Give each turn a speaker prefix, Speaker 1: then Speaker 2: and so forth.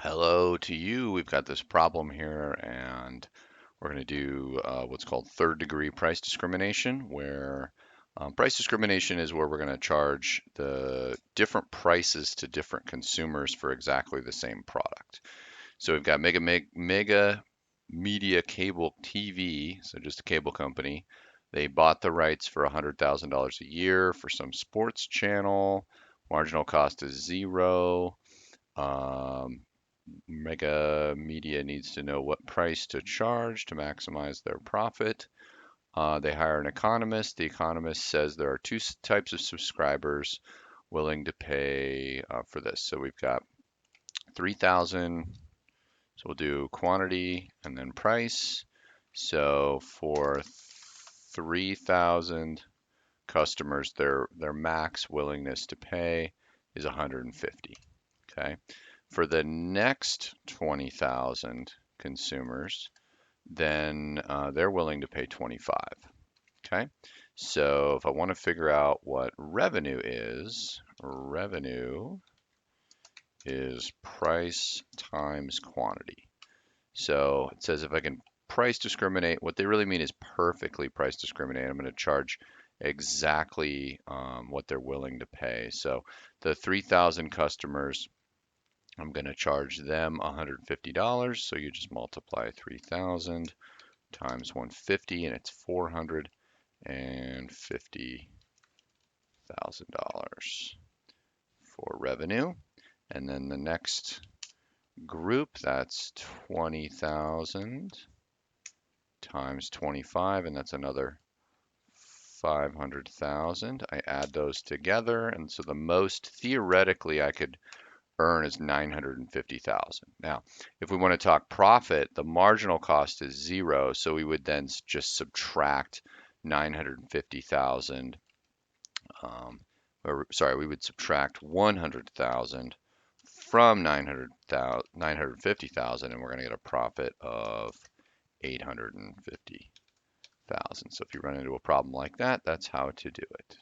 Speaker 1: Hello to you. We've got this problem here, and we're going to do what's called third degree price discrimination, where price discrimination is where we're going to charge the different prices to different consumers for exactly the same product. So we've got Mega Media Cable TV, so just a cable company. They bought the rights for $100,000 a year for some sports channel. Marginal cost is zero. Um, Mega Media needs to know what price to charge to maximize their profit. They hire an economist. The economist says there are two types of subscribers willing to pay for this. So we've got 3,000. So we'll do quantity and then price. So for 3,000 customers, their max willingness to pay is 150. Okay. For the next 20,000 consumers, then they're willing to pay 25. Okay. So if I want to figure out what revenue is price times quantity. So it says if I can price discriminate, what they really mean is perfectly price discriminate. I'm going to charge exactly what they're willing to pay. So the 3,000 customers, I'm going to charge them $150. So you just multiply 3,000 times 150 and it's $450,000 for revenue. And then the next group, that's 20,000 times 25, and that's another 500,000. I add those together, and so the most theoretically I could earn is 950,000. Now, if we want to talk profit, the marginal cost is zero, so we would then just subtract 950,000, or sorry, we would subtract 100,000 from 950,000, and we're going to get a profit of 850,000. So if you run into a problem like that, that's how to do it.